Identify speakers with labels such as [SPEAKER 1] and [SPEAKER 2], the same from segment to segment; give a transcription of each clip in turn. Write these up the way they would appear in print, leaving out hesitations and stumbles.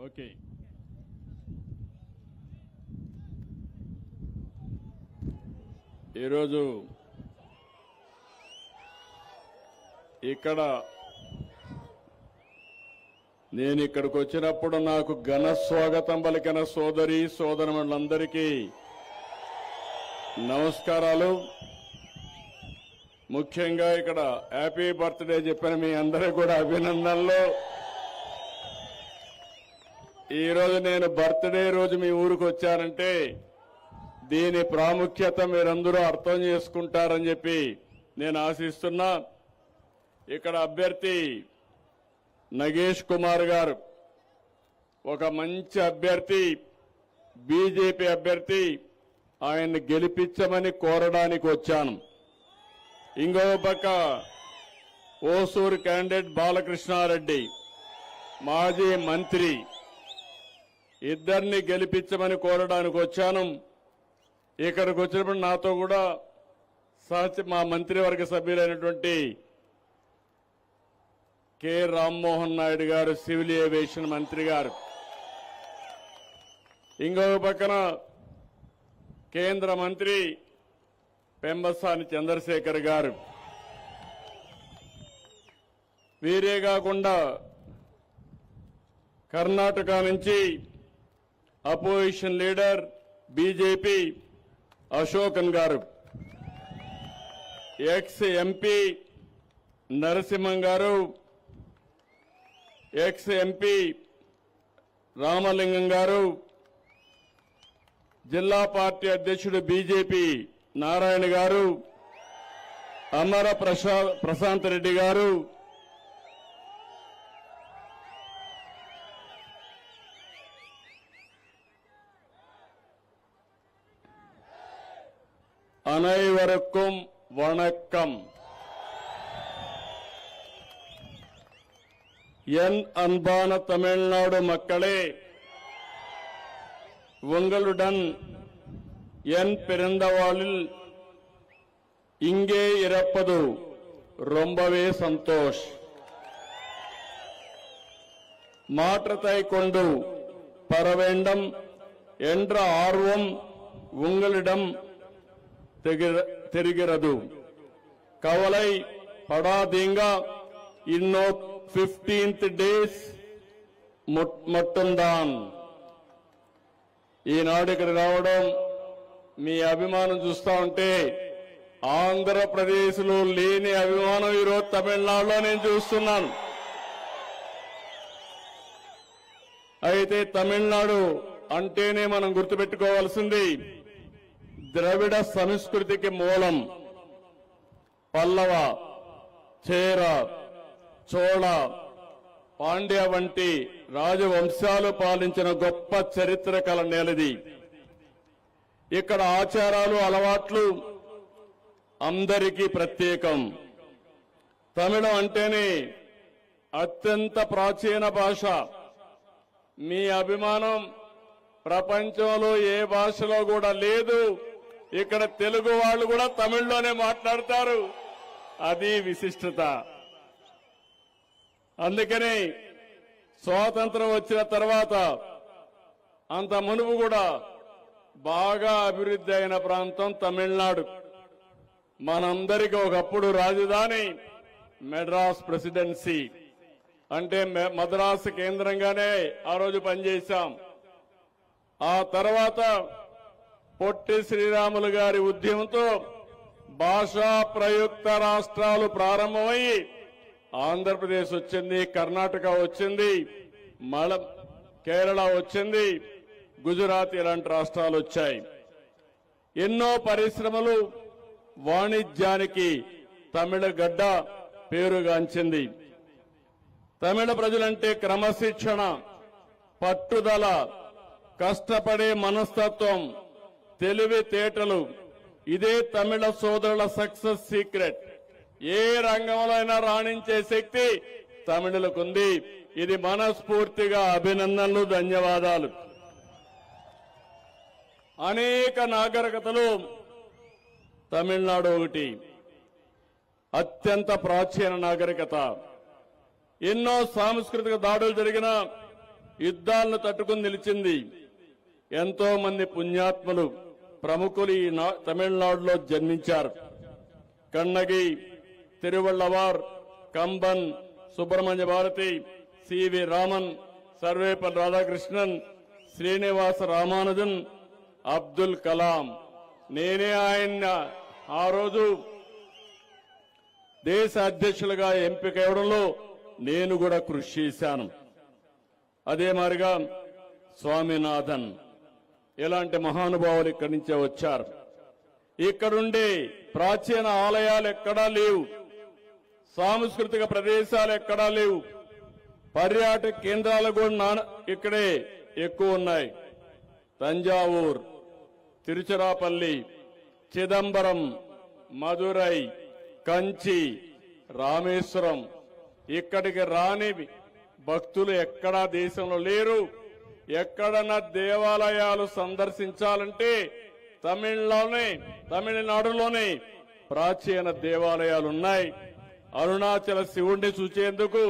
[SPEAKER 1] Okay. ఈరోజు నేను ఇక్కడికి వచ్చినప్పుడు నాకు ఘన స్వాగతం పలికిన సోదరి సోదరులందరికీ నమస్కారాలు. ముఖ్యంగా ఇక్కడ హ్యాపీ బర్త్డే చెప్పిన మీ అందరికీ కూడా అభినందనలు. ఈరోజు నేను బర్త్డే రోజు మీ ఊరికి వచ్చానంటే దీని ప్రాముఖ్యత మీరందరూ అర్థం చేసుకుంటారని చెప్పి నేను ఆశిస్తున్నా. ఇక్కడ అభ్యర్థి నగేష్ కుమార్ గారు ఒక మంచి అభ్యర్థి, బీజేపీ అభ్యర్థి. ఆయన్ని గెలిపించమని కోరడానికి వచ్చాను. ఇంకో పక్క ఓసూరు క్యాండిడేట్ బాలకృష్ణారెడ్డి మాజీ మంత్రి, ఇద్దరిని గెలిపించమని కోరడానికి వచ్చాను. ఇక్కడికి వచ్చినప్పుడు నాతో కూడా మా మంత్రివర్గ సభ్యులైనటువంటి కె రామ్మోహన్ నాయుడు గారు, సివిల్ ఏవియేషన్ మంత్రి గారు, ఇంకొక పక్కన కేంద్ర మంత్రి పెంబసాని చంద్రశేఖర్ గారు, వీరే కాకుండా కర్ణాటక నుంచి అపోజిషన్ లీడర్ బీజేపీ అశోకన్ గారు, ఎక్స్ ఎంపీ నరసింహం గారు, ఎక్స్ ఎంపీ రామలింగం గారు, జిల్లా పార్టీ అధ్యక్షుడు బీజేపీ నారాయణ గారు, అమర ప్రశాంత్ రెడ్డి గారు, அனைவருக்கும் வணக்கம். என் அன்பான தமிழ்நாடு மக்களே, உங்களுடன் என் பிறந்த நாளில் இங்கே இருப்பது ரொம்பவே சந்தோஷ். மாற்றத்தை கொண்டு பெற வேண்டும் என்ற ஆர்வம் உங்களிடம் தெரிகிறது. கவலை படாதீங்க. இன்னும் 15th డేస్ மட்டும்தான். ఈనాడు ఇక్కడ రావడం, మీ అభిమానం చూస్తా ఉంటే ఆంధ్రప్రదేశ్ లో లేని అభిమానం ఈరోజు తమిళనాడులో నేను చూస్తున్నాను. అయితే తమిళనాడు అంటేనే మనం గుర్తుపెట్టుకోవాల్సింది ద్రవిడ సంస్కృతికి మూలం. పల్లవ, చేర, చోళ, పాండ్య వంటి రాజవంశాలు పాలించిన గొప్ప చరిత్ర కల నేలది. ఇక్కడ ఆచారాలు, అలవాట్లు అందరికీ ప్రత్యేకం. తమిళం అంటేనే అత్యంత ప్రాచీన భాష. మీ అభిమానం ప్రపంచంలో ఏ భాషలో కూడా లేదు. ఇక్కడ తెలుగు వాళ్ళు కూడా తమిళ్లోనే మాట్లాడతారు. అది విశిష్టత. అందుకని స్వాతంత్రం వచ్చిన తర్వాత అంత మునుపు కూడా బాగా అభివృద్ధి అయిన ప్రాంతం తమిళనాడు. మనందరికీ ఒకప్పుడు రాజధాని మెడ్రాస్ ప్రెసిడెన్సీ, అంటే మద్రాసు కేంద్రంగానే ఆ రోజు పనిచేశాం. ఆ తర్వాత పొట్టి శ్రీరాములు గారి ఉద్యమంతో భాషా ప్రయుక్త రాష్ట్రాలు ప్రారంభమై ఆంధ్రప్రదేశ్ వచ్చింది, కర్ణాటక వచ్చింది, కేరళ వచ్చింది, గుజరాత్ ఇలాంటి రాష్ట్రాలు వచ్చాయి. ఎన్నో పరిశ్రమలు, వాణిజ్యానికి తమిళ గడ్డ పేరుగాంచింది. తమిళ ప్రజలంటే క్రమశిక్షణ, పట్టుదల, కష్టపడే మనస్తత్వం, తెలివితేటలు. ఇదే తమిళ సోదరుల సక్సెస్ సీక్రెట్. ఏ రంగంలో అయినా రాణించే శక్తి తమిళులకుంది. ఇది మనస్ఫూర్తిగా అభినందనలు, ధన్యవాదాలు. అనేక నాగరికతలు తమిళనాడు ఒకటి. అత్యంత ప్రాచీన నాగరికత. ఎన్నో సాంస్కృతిక దాడులు జరిగిన యుద్ధాలను తట్టుకుని నిలిచింది. ఎంతో మంది పుణ్యాత్ములు ప్రముఖులు ఈ తమిళనాడులో జన్మించారు. కన్నగి, తిరువళ్ళవార్, కంబన్, సుబ్రహ్మణ్య భారతి, సివి రామన్, సర్వేపల్లి రాధాకృష్ణన్, శ్రీనివాస రామానుజన్, అబ్దుల్ కలాం. నేనే ఆయన ఆ రోజు దేశ అధ్యక్షులుగా ఎంపిక అవ్వడంలో నేను కూడా కృషి చేశాను. అదే మాదిరిగా స్వామినాథన్, ఇలాంటి మహానుభావులు ఇక్కడి నుంచే వచ్చారు. ఇక్కడుండే ప్రాచీన ఆలయాలు ఎక్కడా లేవు, సాంస్కృతిక ప్రదేశాలు ఎక్కడా లేవు, పర్యాటక కేంద్రాలు కూడా ఇక్కడే ఎక్కువ ఉన్నాయి. తంజావూర్, తిరుచిరాపల్లి, చిదంబరం, మదురై, కంచి, రామేశ్వరం, ఇక్కడికి రాని భక్తులు ఎక్కడా దేశంలో లేరు. ఎక్కడన్నా దేవాలయాలు సందర్శించాలంటే తమిళనాడులోనే ప్రాచీన దేవాలయాలు ఉన్నాయి. అరుణాచల శివుణ్ణి చూచేందుకు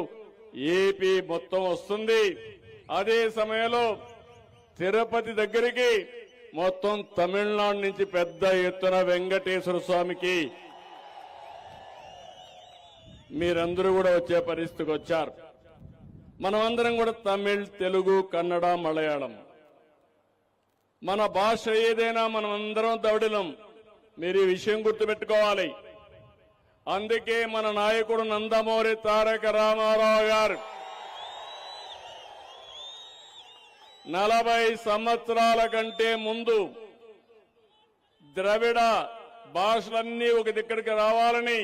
[SPEAKER 1] ఏపీ మొత్తం వస్తుంది. అదే సమయంలో తిరుపతి దగ్గరికి మొత్తం తమిళనాడు నుంచి పెద్ద ఎత్తున వెంకటేశ్వర స్వామికి మీరందరూ కూడా వచ్చే పరిస్థితికి వచ్చారు. మనమందరం కూడా తమిళ్, తెలుగు, కన్నడ, మలయాళం, మన భాష ఏదైనా మనమందరం దౌడిలం. మీరు ఈ విషయం గుర్తుపెట్టుకోవాలి. అందుకే మన నాయకుడు నందమూరి తారక రామారావు గారు 40 సంవత్సరాల కంటే ముందు ద్రవిడ భాషలన్నీ ఒక దగ్గరికి రావాలని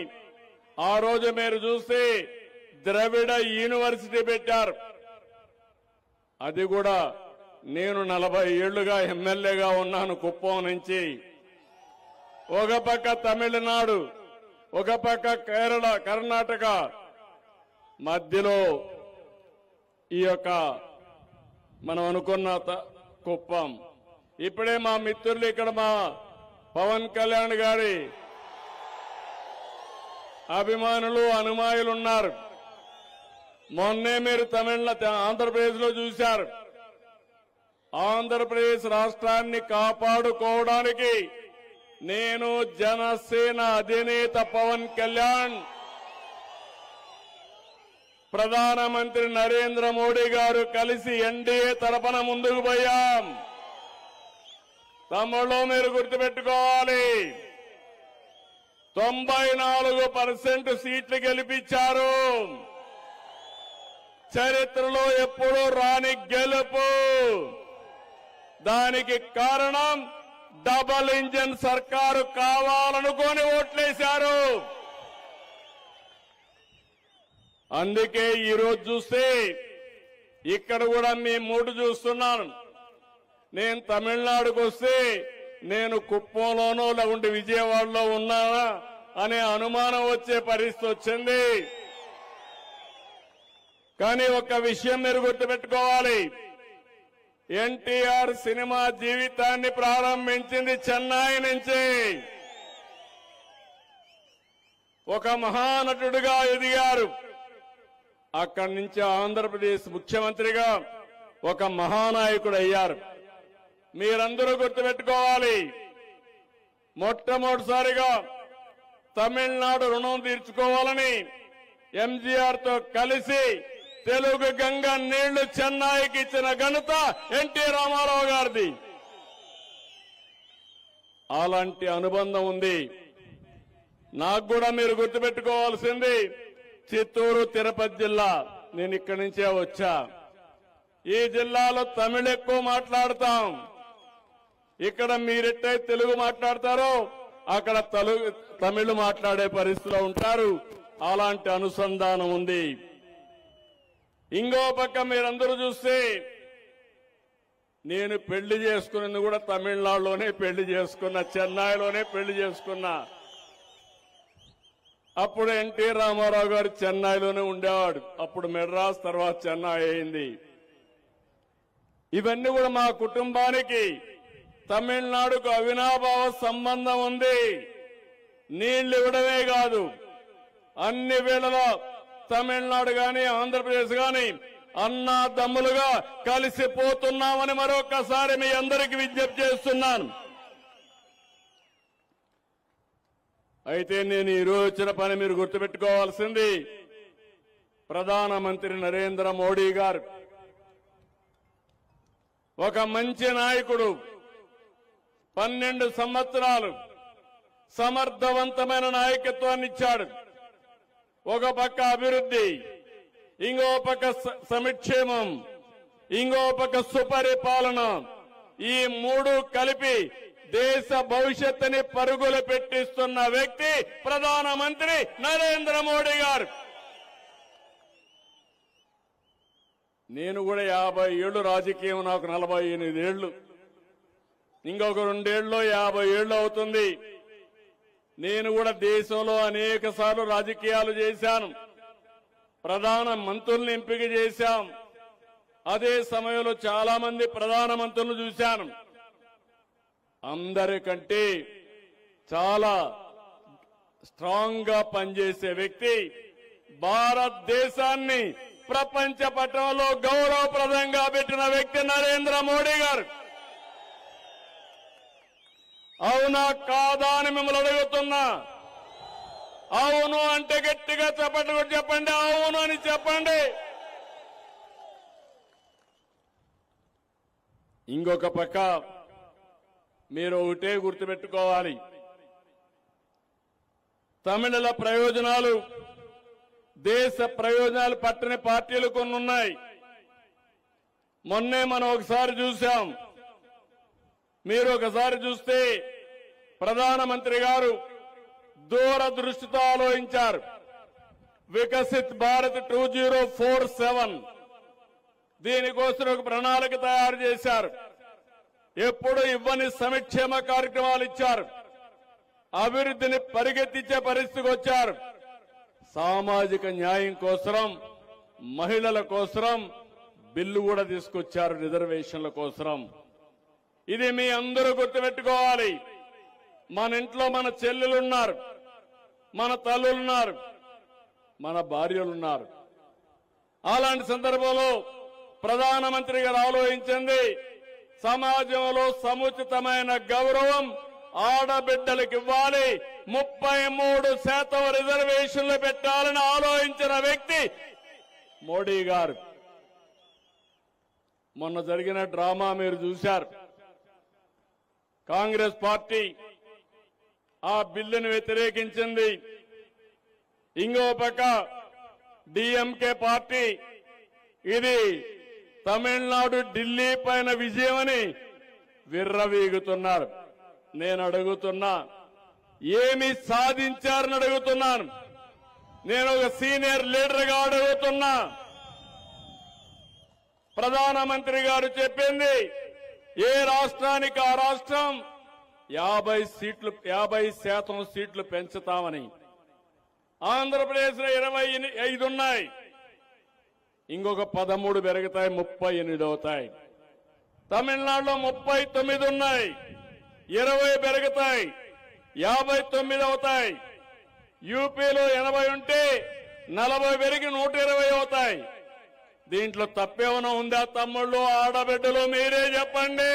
[SPEAKER 1] ఆ రోజు మీరు చూస్తే ద్రవిడ యూనివర్సిటీ పెట్టారు. అది కూడా నేను 40 ఏళ్లుగా ఎమ్మెల్యేగా ఉన్నాను కుప్పం నుంచి. ఒక పక్క తమిళనాడు, ఒక పక్క కేరళ, కర్ణాటక, మధ్యలో ఈ యొక్క మనం అనుకున్న కుప్పం. ఇప్పుడే మా మిత్రులు ఇక్కడ మా పవన్ కళ్యాణ్ గారి అభిమానులు, అనుమాయులు ఉన్నారు. మొన్నే మీరు ఆంధ్రప్రదేశ్ లో చూశారు. ఆంధ్రప్రదేశ్ రాష్ట్రాన్ని కాపాడుకోవడానికి నేను జనసేన అధినేత పవన్ కళ్యాణ్, ప్రధానమంత్రి నరేంద్ర మోడీ గారు కలిసి ఎన్డీఏ తరపున ముందుకు పోయాం. తమ్ముళ్ళు మీరు గుర్తుపెట్టుకోవాలి, 94% సీట్లు గెలిపించారు. చరిత్రలో ఎప్పుడూ రాని గెలుపు. దానికి కారణం డబుల్ ఇంజిన్ సర్కారు కావాలనుకొని ఓట్లేశారు. అందుకే ఈరోజు చూస్తే ఇక్కడ కూడా మీ మూడు చూస్తున్నాను. నేను తమిళనాడుకు వస్తే నేను కుప్పంలోనో లేకుంటే విజయవాడలో ఉన్నానా అనే అనుమానం వచ్చే పరిస్థితి వచ్చింది. కానీ ఒక విషయం మీరు గుర్తుపెట్టుకోవాలి, ఎన్టీఆర్ సినిమా జీవితాన్ని ప్రారంభించింది చెన్నై నుంచి. ఒక మహానటుడిగా ఎదిగారు. అక్కడి నుంచి ఆంధ్రప్రదేశ్ ముఖ్యమంత్రిగా ఒక మహానాయకుడు అయ్యారు. మీరందరూ గుర్తుపెట్టుకోవాలి, మొట్టమొదటిసారిగా తమిళనాడు రుణం తీర్చుకోవాలని ఎంజీఆర్ తో కలిసి తెలుగు గంగ నీళ్లు చెన్నైకి ఇచ్చిన ఘనత ఎన్టీ రామారావు గారిది. అలాంటి అనుబంధం ఉంది. నాకు కూడా మీరు గుర్తుపెట్టుకోవాల్సింది చిత్తూరు, తిరుపతి జిల్లా. నేను ఇక్కడి నుంచే వచ్చా. ఈ జిల్లాలో తమిళ ఎక్కువ మాట్లాడతాం. ఇక్కడ మీరెట్టే తెలుగు మాట్లాడతారో అక్కడ తమిళ మాట్లాడే పరిస్థితిలో ఉంటారు. అలాంటి అనుసంధానం ఉంది. ఇంకో పక్క మీరందరూ చూస్తే నేను పెళ్లి చేసుకున్నది కూడా తమిళనాడులోనే పెళ్లి చేసుకున్నా, చెన్నైలోనే పెళ్లి చేసుకున్నా. అప్పుడు ఎన్టీ రామారావు గారు చెన్నైలోనే ఉండేవాడు. అప్పుడు మెడ్రాస్, తర్వాత చెన్నై అయింది. ఇవన్నీ కూడా మా కుటుంబానికి తమిళనాడుకు అవినాభావ సంబంధం ఉంది. నీళ్లు ఇవ్వడమే కాదు, అన్ని వేళలో తమిళనాడు గాని ఆంధ్రప్రదేశ్ గాని అన్నాదమ్ములుగా కలిసిపోతున్నామని మరొకసారి మీ అందరికీ విజ్ఞప్తి చేస్తున్నాను. అయితే నేను ఈరోజు వచ్చిన పని మీరు గుర్తుపెట్టుకోవాల్సింది, ప్రధానమంత్రి నరేంద్ర మోడీ గారు ఒక మంచి నాయకుడు, 12 సంవత్సరాలు సమర్థవంతమైన నాయకత్వాన్ని ఇచ్చాడు. ఒక పక్క అభివృద్ధి, ఇంకో పక్క సంక్షేమం, ఇంకో పక్క సుపరిపాలన, ఈ మూడు కలిపి దేశ భవిష్యత్తుని పరుగులు పెట్టిస్తున్న వ్యక్తి ప్రధానమంత్రి నరేంద్ర మోడీ గారు. నేను కూడా 50 ఏళ్లు రాజకీయం, నాకు 48 ఏళ్లు, ఇంకొక 2 ఏళ్లలో 50 ఏళ్లు అవుతుంది. నేను కూడా దేశంలో అనేక సార్లు రాజకీయాలు చేశాను, ప్రధాన మంత్రుల్ని ఎంపిక చేశాం. అదే సమయంలో చాలా మంది ప్రధానమంత్రులను చూశాను. అందరికంటే చాలా స్ట్రాంగ్ గా పనిచేసే వ్యక్తి, భారతదేశాన్ని ప్రపంచ పటంలో గౌరవప్రదంగా పెట్టిన వ్యక్తి నరేంద్ర మోడీ గారు. అవునా కాదా అని మిమ్మల్ని అడుగుతున్నా. అవును అంటే గట్టిగా చెప్పండి, చెప్పండి అవును అని చెప్పండి. ఇంకొక పక్క మీరు ఒకటే గుర్తుపెట్టుకోవాలి, తమిళల ప్రయోజనాలు, దేశ ప్రయోజనాలు పట్టని పార్టీలు కొన్ని ఉన్నాయి. మొన్నే మనం ఒకసారి చూశాం. మీరు ఒకసారి చూస్తే ప్రధానమంత్రి గారు దూరదృష్టితో ఆలోచించారు. వికసిత్ భారత్ 2047 దీనికోసం ఒక ప్రణాళిక తయారు చేశారు. ఎప్పుడు ఇవ్వని సంక్షేమ కార్యక్రమాలు ఇచ్చారు. అభివృద్ధిని పరిగెత్తించే పరిస్థితికి వచ్చారు. సామాజిక న్యాయం కోసం, మహిళల కోసం బిల్లు కూడా తీసుకొచ్చారు, రిజర్వేషన్ల కోసం. ఇది మీ అందరూ గుర్తుపెట్టుకోవాలి. మన ఇంట్లో మన చెల్లెలున్నారు, మన తల్లులున్నారు, మన భార్యలున్నారు. అలాంటి సందర్భంలో ప్రధానమంత్రి గారు ఆలోచించింది, సమాజంలో సముచితమైన గౌరవం ఆడబిడ్డలకు ఇవ్వాలి, 33% రిజర్వేషన్లు పెట్టాలని ఆలోచించిన వ్యక్తి మోడీ గారు. మొన్న జరిగిన డ్రామా మీరు చూశారు. కాంగ్రెస్ పార్టీ ఆ బిల్లును వ్యతిరేకించింది. ఇంకో పక్క డిఎంకే పార్టీ ఇది తమిళనాడు, ఢిల్లీ పైన విజయమని విర్రవీగుతున్నారు. నేను అడుగుతున్నా, ఏమి సాధించారని అడుగుతున్నాను. నేను ఒక సీనియర్ లీడర్ గా అడుగుతున్నా. ప్రధానమంత్రి గారు చెప్పింది, ఏ రాష్ట్రానికి ఆ రాష్ట్రం 50% సీట్లు పెంచుతామని. ఆంధ్రప్రదేశ్ లో 25 ఉన్నాయి, ఇంకొక 13 పెరుగుతాయి, 38 అవుతాయి. తమిళనాడులో 39 ఉన్నాయి, 20 పెరుగుతాయి, 59 అవుతాయి. యూపీలో 80 ఉంటే 40 పెరిగి 120 అవుతాయి. దీంట్లో తప్పేమైనా ఉందా తమ్ముళ్ళు, ఆడబిడ్డలు? మీరే చెప్పండి.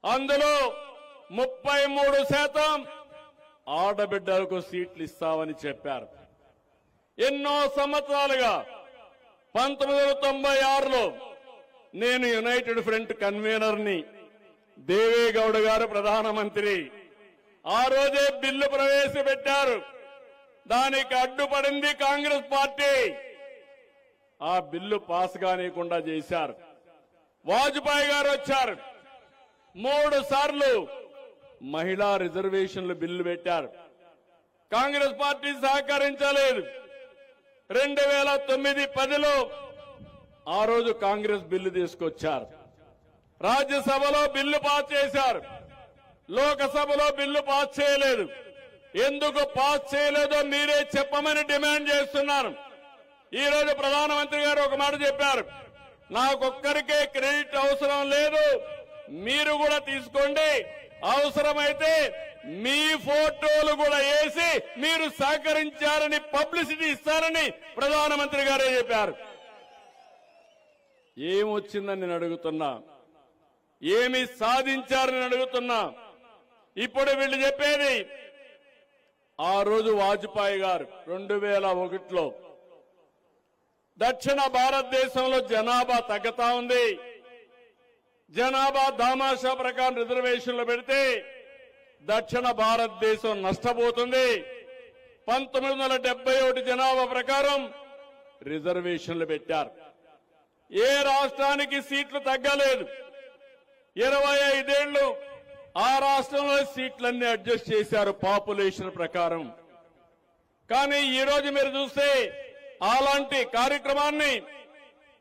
[SPEAKER 1] అందులో 33% ఆడబిడ్డలకు సీట్లు ఇస్తామని చెప్పారు. ఎన్నో సంవత్సరాలుగా 1996లో నేను యునైటెడ్ ఫ్రంట్ కన్వీనర్ని, దేవేగౌడ గారు ప్రధానమంత్రి. ఆ రోజే బిల్లు ప్రవేశపెట్టారు. దానికి అడ్డుపడింది కాంగ్రెస్ పార్టీ. ఆ బిల్లు పాస్ కానీయకుండా చేశారు. వాజ్పేయి గారు వచ్చారు, 3 సార్లు మహిళా రిజర్వేషన్లు బిల్లు పెట్టారు. కాంగ్రెస్ పార్టీ సహకరించలేదు. 2009-10లో ఆ రోజు కాంగ్రెస్ బిల్లు తీసుకొచ్చారు. రాజ్యసభలో బిల్లు పాస్ చేశారు, లోకసభలో బిల్లు పాస్ చేయలేదు. ఎందుకు పాస్ చేయలేదో మీరే చెప్పమని డిమాండ్ చేస్తున్నాను. ఈ రోజు ప్రధానమంత్రి గారు ఒక మాట చెప్పారు, నాకొక్కరికే క్రెడిట్ అవసరం లేదు, మీరు కూడా తీసుకోండి, అవసరమైతే మీ ఫోటోలు కూడా వేసి మీరు సహకరించారని పబ్లిసిటీ ఇస్తారని ప్రధానమంత్రి గారే చెప్పారు. ఏమొచ్చిందని నేను అడుగుతున్నా, ఏమి సాధించారని అడుగుతున్నా. ఇప్పుడు వీళ్ళు చెప్పేది, ఆ రోజు వాజ్పేయి గారు 2001లో దక్షిణ భారతదేశంలో జనాభా తగ్గుతా ఉంది, జనాభా దామాషా ప్రకారం రిజర్వేషన్లు పెడితే దక్షిణ భారతదేశం నష్టపోతుంది. 1971 జనాభా ప్రకారం రిజర్వేషన్లు పెట్టారు. ఏ రాష్ట్రానికి సీట్లు తగ్గలేదు. 25 ఏళ్లు ఆ రాష్ట్రంలో సీట్లన్నీ అడ్జస్ట్ చేశారు పాపులేషన్ ప్రకారం. కానీ ఈ రోజు మీరు చూస్తే అలాంటి కార్యక్రమాన్ని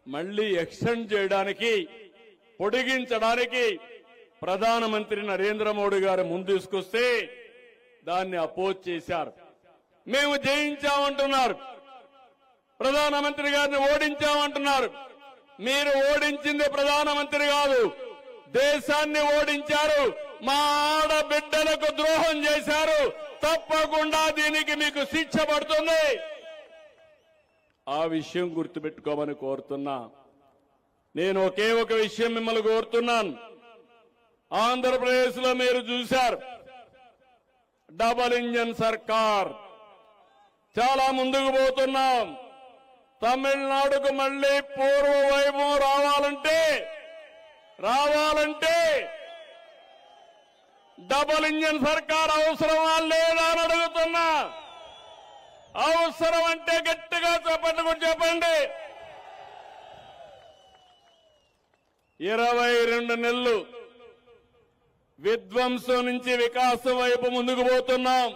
[SPEAKER 1] మళ్లీ ఎక్స్టెండ్ చేయడానికి, పొడిగించడానికి ప్రధానమంత్రి నరేంద్ర మోడీ గారు ముందు తీసుకొస్తే దాన్ని అపోజ్ చేశారు. మేము జయించామంటున్నారు, ప్రధానమంత్రి గారిని ఓడించామంటున్నారు. మీరు ఓడించింది ప్రధానమంత్రి కాదు, దేశాన్ని ఓడించారు. మా ఆడబిడ్డలకు ద్రోహం చేశారు. తప్పకుండా దీనికి మీకు శిక్ష పడుతుంది. ఆ విషయం గుర్తుపెట్టుకోమని కోరుతున్నా. నేను ఒకే ఒక విషయం మిమ్మల్ని కోరుతున్నాను. ఆంధ్రప్రదేశ్ లో మీరు చూశారు, డబల్ ఇంజన్ సర్కార్, చాలా ముందుకు పోతున్నాం. తమిళనాడుకు మళ్లీ పూర్వ వైభవం రావాలంటే డబల్ ఇంజన్ సర్కార్ అవసరమా లేదా అని అడుగుతున్నా. అవసరం అంటే గట్టిగా చెప్పండి. 22 నెలలు విధ్వంసం నుంచి వికాసం వైపు ముందుకు పోతున్నాం.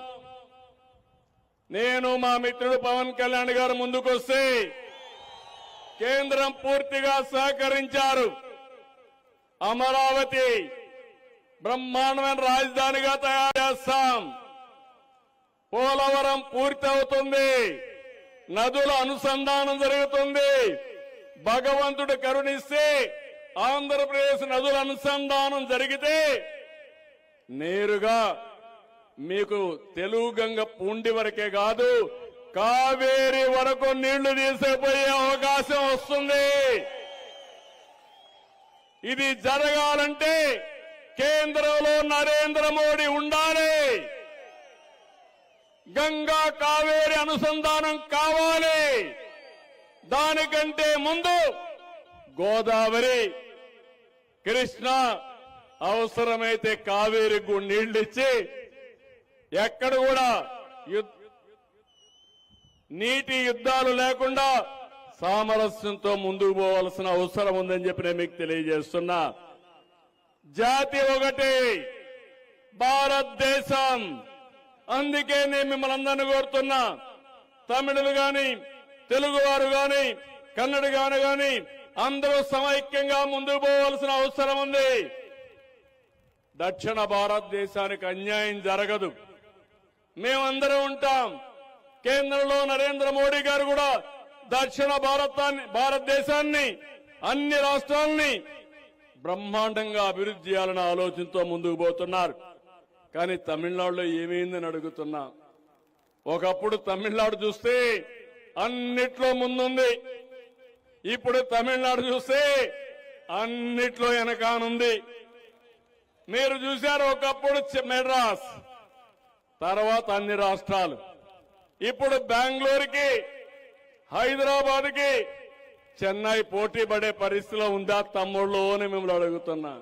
[SPEAKER 1] నేను మా మిత్రుడు పవన్ కళ్యాణ్ గారు ముందుకొస్తే కేంద్రం పూర్తిగా సహకరించారు. అమరావతి బ్రహ్మాండమైన రాజధానిగా తయారు చేస్తాం. పోలవరం పూర్తి అవుతుంది. నదుల అనుసంధానం జరుగుతుంది. భగవంతుడు కరుణిస్తే ఆంధ్రప్రదేశ్ నదుల అనుసంధానం జరిగితే నేరుగా మీకు తెలుగు గంగ పూండి వరకే కాదు, కావేరి వరకు నీళ్లు తీసుకుపోయే అవకాశం వస్తుంది. ఇది జరగాలంటే కేంద్రంలో నరేంద్ర మోడీ ఉండాలి. గంగా కావేరి అనుసంధానం కావాలి. దానికంటే ముందు గోదావరి, కృష్ణ, అవసరమైతే కావేరికి నీళ్లిచ్చి ఎక్కడ కూడా నీటి యుద్ధాలు లేకుండా సామరస్యంతో ముందుకు పోవాల్సిన అవసరం ఉందని చెప్పి నేను మీకు తెలియజేస్తున్నా. జాతి ఒకటి, భారతదేశం. అందుకే నేను మిమ్మల్ని అందరినీ కోరుతున్నా, తమిళులు గాని, తెలుగు వారు గాని, కన్నడ గాని అందరూ సమైక్యంగా ముందుకు పోవాల్సిన అవసరం ఉంది. దక్షిణ భారతదేశానికి అన్యాయం జరగదు. మేమందరం ఉంటాం. కేంద్రంలో నరేంద్ర మోడీ గారు కూడా దక్షిణ భారతదేశాన్ని, అన్ని రాష్ట్రాలని బ్రహ్మాండంగా అభివృద్ధి చేయాలన్న ఆలోచనతో ముందుకు పోతున్నారు. కానీ తమిళనాడులో ఏమైందని అడుగుతున్నా. ఒకప్పుడు తమిళనాడు చూస్తే అన్నిట్లో ముందుంది. ఇప్పుడు తమిళనాడు చూస్తే అన్నిట్లో వెనకానుంది. మీరు చూశారు, ఒకప్పుడు మెడ్రాస్, తర్వాత అన్ని రాష్ట్రాలు. ఇప్పుడు బెంగళూరుకి, హైదరాబాద్కి, చెన్నై పోటీ పడే పరిస్థితిలో ఉందా తమ్ముళ్ళు అని మిమ్మల్ని అడుగుతున్నా.